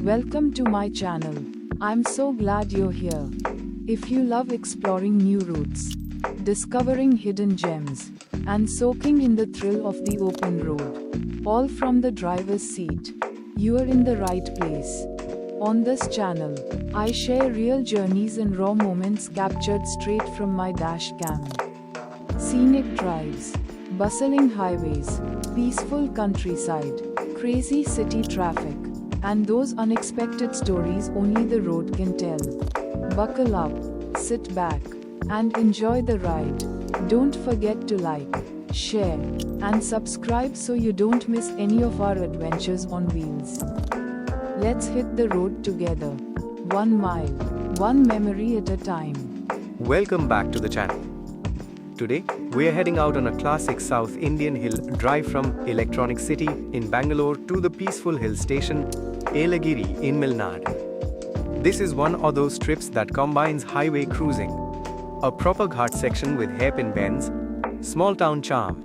Welcome to my channel. I'm so glad you're here. If you love exploring new routes, discovering hidden gems, and soaking in the thrill of the open road, all from the driver's seat, you are in the right place. On this channel, I share real journeys and raw moments captured straight from my dash cam. Scenic drives, bustling highways, peaceful countryside, crazy city traffic, and those unexpected stories only the road can tell. Buckle up, sit back, and enjoy the ride. Don't forget to like, share, and subscribe so you don't miss any of our adventures on wheels. Let's hit the road together. 1 mile, one memory at a time. Welcome back to the channel. Today, we are heading out on a classic South Indian hill drive from Electronic City in Bangalore to the peaceful hill station, Yelagiri in Tamil Nadu. This is one of those trips that combines highway cruising, a proper Ghat section with hairpin bends, small town charm,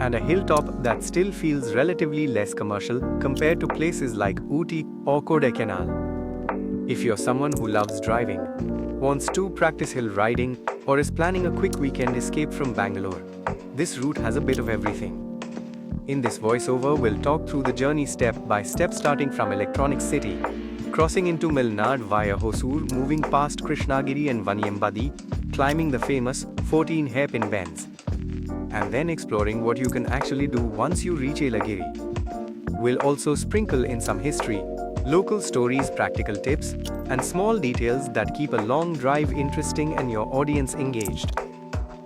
and a hilltop that still feels relatively less commercial compared to places like Ooty or Kodaikanal. If you're someone who loves driving, wants to practice hill riding, or is planning a quick weekend escape from Bangalore, this route has a bit of everything. In this voiceover, we'll talk through the journey step by step, starting from Electronic City, crossing into Tamil Nadu via Hosur, moving past Krishnagiri and Vaniyambadi, climbing the famous 14 hairpin bends, and then exploring what you can actually do once you reach Yelagiri. We'll also sprinkle in some history, local stories, practical tips, and small details that keep a long drive interesting and your audience engaged.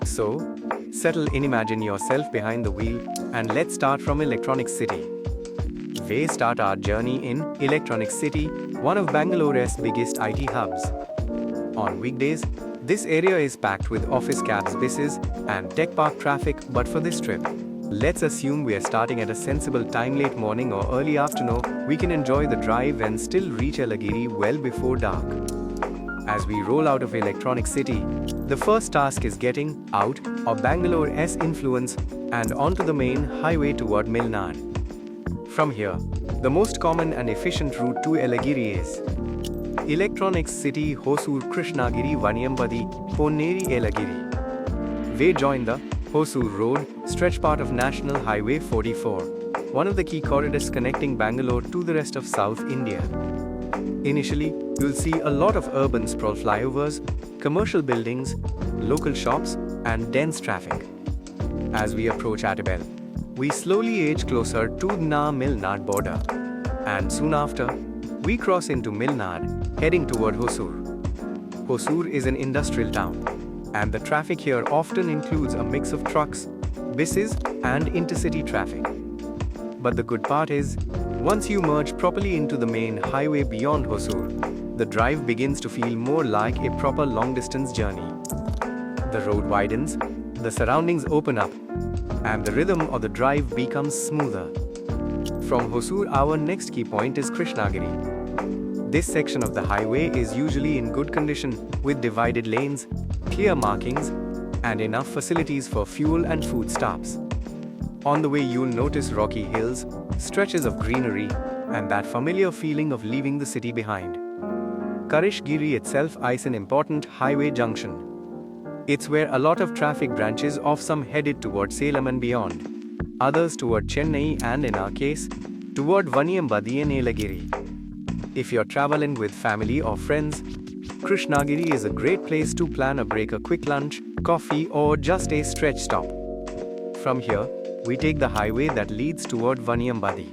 So, settle in, imagine yourself behind the wheel, and let's start from Electronic City. We start our journey in Electronic City, one of Bangalore's biggest IT hubs. On weekdays, this area is packed with office cabs, buses, and tech park traffic, but for this trip, let's assume we are starting at a sensible time, late morning or early afternoon. We can enjoy the drive and still reach Yelagiri well before dark. As we roll out of Electronic City, the first task is getting out of Bangalore's influence and onto the main highway toward Tamil Nadu. From here, the most common and efficient route to Yelagiri is Electronic City, Hosur, Krishnagiri, Vaniyambadi, Ponneri, Yelagiri. We join the Hosur Road, stretch part of National Highway 44, one of the key corridors connecting Bangalore to the rest of South India. Initially, you'll see a lot of urban sprawl, flyovers, commercial buildings, local shops, and dense traffic. As we approach Attabel, we slowly edge closer to the Tamil Nadu border, and soon after, we cross into Tamil Nadu, heading toward Hosur. Hosur is an industrial town, and the traffic here often includes a mix of trucks, buses, and intercity traffic. But the good part is, once you merge properly into the main highway beyond Hosur, the drive begins to feel more like a proper long-distance journey. The road widens, the surroundings open up, and the rhythm of the drive becomes smoother. From Hosur, our next key point is Krishnagiri. This section of the highway is usually in good condition, with divided lanes, clear markings, and enough facilities for fuel and food stops. On the way, you'll notice rocky hills, stretches of greenery, and that familiar feeling of leaving the city behind. Krishnagiri itself is an important highway junction. It's where a lot of traffic branches off, some headed toward Salem and beyond, others toward Chennai, and in our case, toward Vaniyambadi and Yelagiri. If you're traveling with family or friends, Krishnagiri is a great place to plan a break, a quick lunch, coffee, or just a stretch stop. From here, we take the highway that leads toward Vaniyambadi.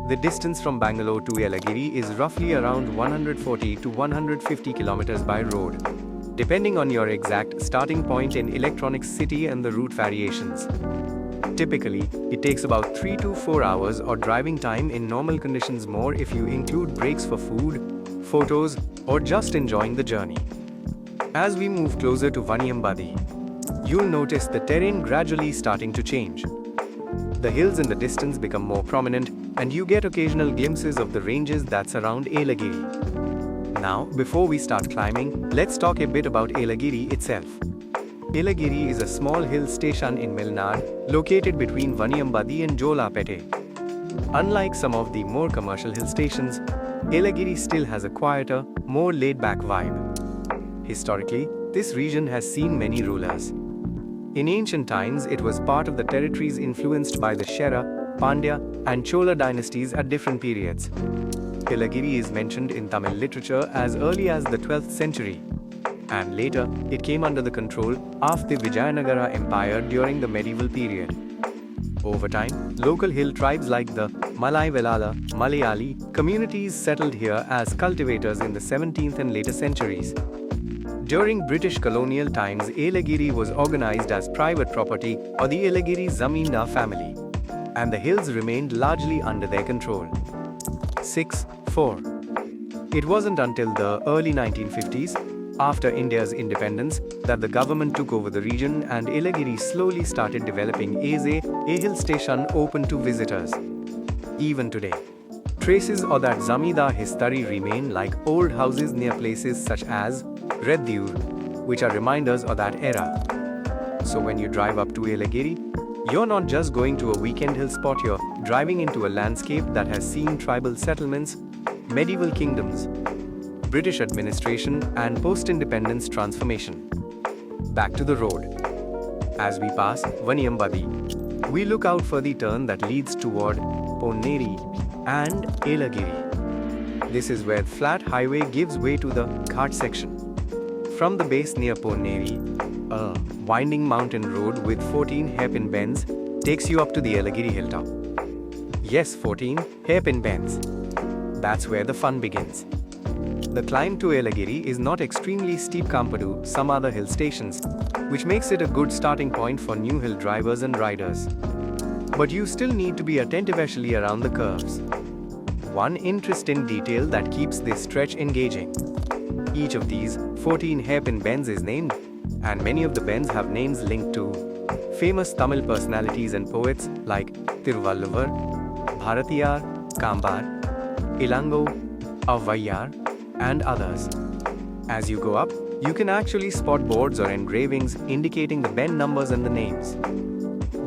The distance from Bangalore to Yelagiri is roughly around 140 to 150 kilometers by road, depending on your exact starting point in Electronic City and the route variations. Typically, it takes about 3 to 4 hours or driving time in normal conditions, more if you include breaks for food, photos, or just enjoying the journey. As we move closer to Vaniyambadi, you'll notice the terrain gradually starting to change. The hills in the distance become more prominent, and you get occasional glimpses of the ranges that surround Yelagiri. Now, before we start climbing, let's talk a bit about Yelagiri itself. Yelagiri is a small hill station in Tamil Nadu, located between Vaniyambadi and Jolapete. Unlike some of the more commercial hill stations, Yelagiri still has a quieter, more laid-back vibe. Historically, this region has seen many rulers. In ancient times, it was part of the territories influenced by the Chera, Pandya, and Chola dynasties at different periods. Yelagiri is mentioned in Tamil literature as early as the 12th century, and later it came under the control of the Vijayanagara Empire during the medieval period. Over time, local hill tribes like the Malai Velala, Malayali communities settled here as cultivators in the 17th and later centuries. During British colonial times, Yelagiri was organized as private property or the Yelagiri Zamindar family, and the hills remained largely under their control. 6.4. It wasn't until the early 1950s, after India's independence, that the government took over the region and Yelagiri slowly started developing as a hill station open to visitors. Even today, traces of that Zamindar history remain, like old houses near places such as Reddur, which are reminders of that era. So when you drive up to Yelagiri, you're not just going to a weekend hill spot, you're driving into a landscape that has seen tribal settlements, medieval kingdoms, British administration, and post-independence transformation. Back to the road. As we pass Vaniyambadi, we look out for the turn that leads toward Ponneri and Yelagiri. This is where the flat highway gives way to the Ghat section. From the base near Ponneri, a winding mountain road with 14 hairpin bends takes you up to the Yelagiri hilltop. Yes, 14 hairpin bends. That's where the fun begins. The climb to Yelagiri is not extremely steep compared to some other hill stations, which makes it a good starting point for new hill drivers and riders. But you still need to be attentive, especially around the curves. One interesting detail that keeps this stretch engaging. Each of these 14 hairpin bends is named, and many of the bends have names linked to famous Tamil personalities and poets like Thiruvalluvar, Bharatiyar, Kambar, Ilango, Avvaiyar, and others. As you go up, you can actually spot boards or engravings indicating the bend numbers and the names.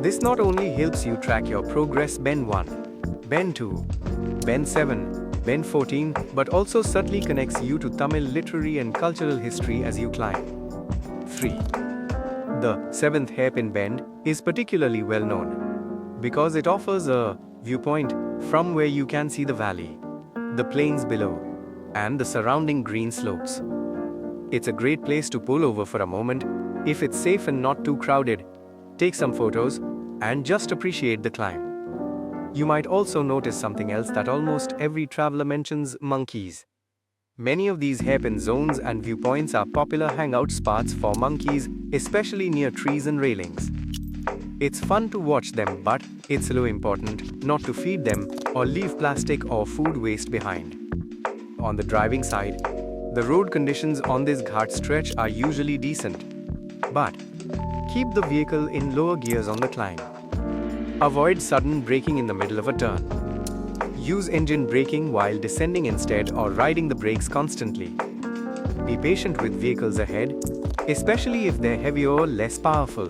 This not only helps you track your progress, bend 1, bend 2, bend 7, bend 14, but also subtly connects you to Tamil literary and cultural history as you climb. 3. The 7th hairpin bend is particularly well known because it offers a viewpoint from where you can see the valley, the plains below, and the surrounding green slopes. It's a great place to pull over for a moment if it's safe and not too crowded, take some photos, and just appreciate the climb. You might also notice something else that almost every traveler mentions: monkeys. Many of these hairpin zones and viewpoints are popular hangout spots for monkeys, especially near trees and railings. It's fun to watch them, but it's so important not to feed them or leave plastic or food waste behind. On the driving side, the road conditions on this Ghat stretch are usually decent, but keep the vehicle in lower gears on the climb. Avoid sudden braking in the middle of a turn. Use engine braking while descending instead, or riding the brakes constantly. Be patient with vehicles ahead, especially if they're heavier or less powerful.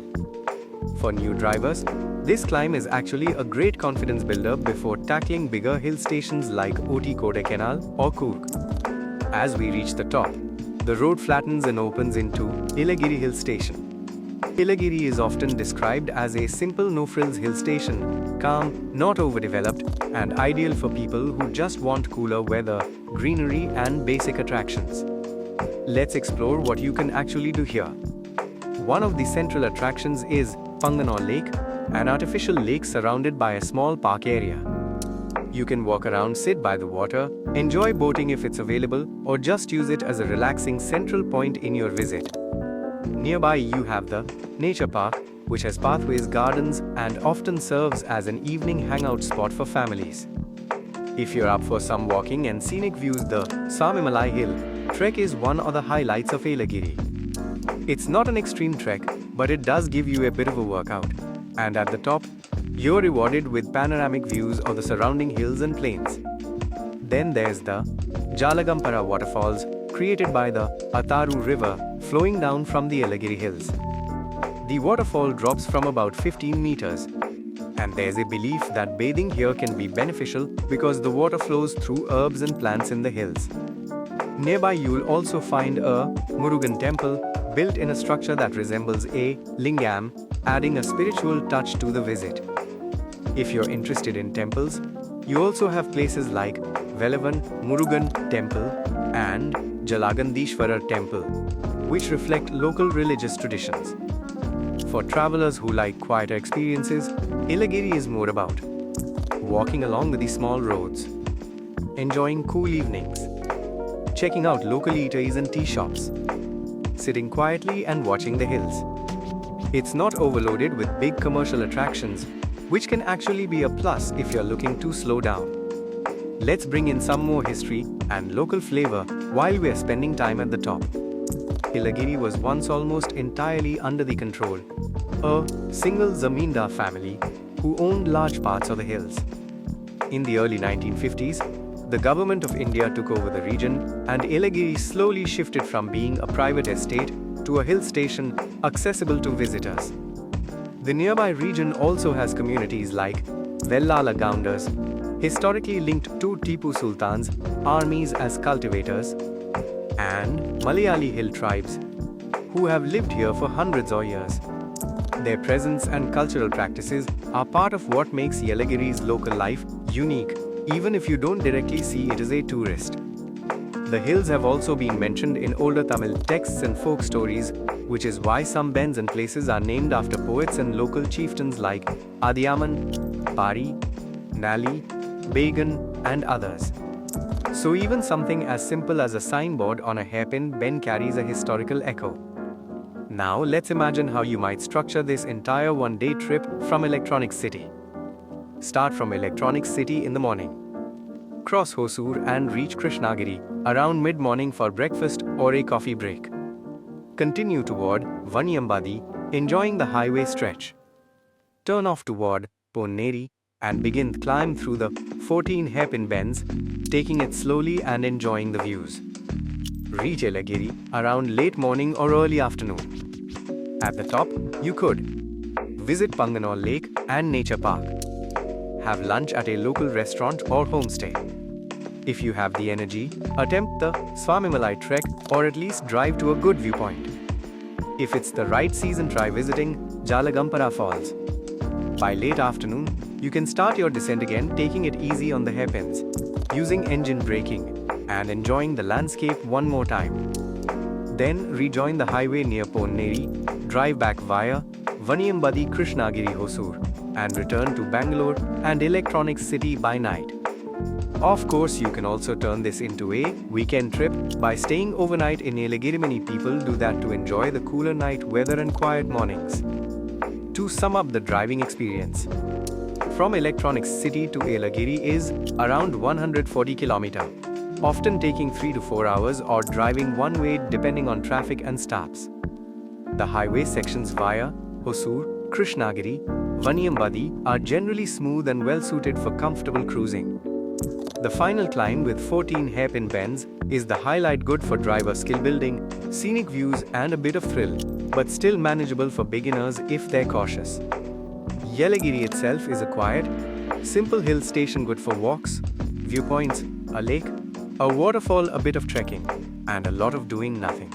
For new drivers, this climb is actually a great confidence builder before tackling bigger hill stations like Oti Kodaikanal or Coorg. As we reach the top, the road flattens and opens into Yelagiri Hill Station. Yelagiri is often described as a simple no-frills hill station, calm, not overdeveloped, and ideal for people who just want cooler weather, greenery, and basic attractions. Let's explore what you can actually do here. One of the central attractions is Panganor Lake, an artificial lake surrounded by a small park area. You can walk around, sit by the water, enjoy boating if it's available, or just use it as a relaxing central point in your visit. Nearby you have the Nature Park, which has pathways, gardens, and often serves as an evening hangout spot for families. If you're up for some walking and scenic views, the Samimalai Hill trek is one of the highlights of Yelagiri. It's not an extreme trek, but it does give you a bit of a workout. And at the top, you're rewarded with panoramic views of the surrounding hills and plains. Then there's the Jalagampara waterfalls, created by the Ataru River, flowing down from the Yelagiri Hills. The waterfall drops from about 15 meters, And there's a belief that bathing here can be beneficial because the water flows through herbs and plants in the hills. Nearby you'll also find a Murugan temple built in a structure that resembles a lingam, adding a spiritual touch to the visit. If you're interested in temples, you also have places like Velavan Murugan Temple and Jalagandishwarar Temple, which reflect local religious traditions. For travelers who like quieter experiences, Yelagiri is more about walking along the small roads, enjoying cool evenings, checking out local eateries and tea shops, sitting quietly and watching the hills. It's not overloaded with big commercial attractions, which can actually be a plus if you're looking to slow down. Let's bring in some more history and local flavor while we're spending time at the top. Yelagiri was once almost entirely under the control a single zamindar family who owned large parts of the hills. In the early 1950s, the government of India took over the region and Yelagiri slowly shifted from being a private estate to a hill station accessible to visitors. The nearby region also has communities like Vellala Gounders, historically linked to Tipu Sultan's armies as cultivators, and Malayali hill tribes, who have lived here for hundreds of years. Their presence and cultural practices are part of what makes Yelagiri's local life unique, even if you don't directly see it as a tourist. The hills have also been mentioned in older Tamil texts and folk stories, which is why some bends and places are named after poets and local chieftains like Adiyaman, Pari, Nali, Began, and others. So even something as simple as a signboard on a hairpin bend carries a historical echo. Now let's imagine how you might structure this entire one-day trip from Electronic City. Start from Electronic City in the morning. Cross Hosur and reach Krishnagiri around mid-morning for breakfast or a coffee break. Continue toward Vaniyambadi, enjoying the highway stretch. Turn off toward Ponneri and begin climb through the 14 hairpin bends, taking it slowly and enjoying the views. Reach Yelagiri around late morning or early afternoon. At the top, you could visit Bangalore Lake and Nature Park. Have lunch at a local restaurant or homestay. If you have the energy, attempt the Swamimalai trek or at least drive to a good viewpoint. If it's the right season, try visiting Jalagampara Falls. By late afternoon, you can start your descent again, taking it easy on the hairpins, using engine braking, and enjoying the landscape one more time. Then rejoin the highway near Ponneri, drive back via Vaniyambadi Krishnagiri Hosur, and return to Bangalore and Electronic City by night. Of course, you can also turn this into a weekend trip by staying overnight in Yelagiri. Many people do that to enjoy the cooler night weather and quiet mornings. To sum up the driving experience, from Electronic City to Yelagiri is around 140 km, often taking 3 to 4 hours or driving one way depending on traffic and stops. The highway sections via Hosur, Krishnagiri, Vaniyambadi are generally smooth and well suited for comfortable cruising. The final climb with 14 hairpin bends is the highlight, good for driver skill building, scenic views and a bit of thrill, but still manageable for beginners if they're cautious. Yelagiri itself is a quiet, simple hill station, good for walks, viewpoints, a lake, a waterfall, a bit of trekking, and a lot of doing nothing.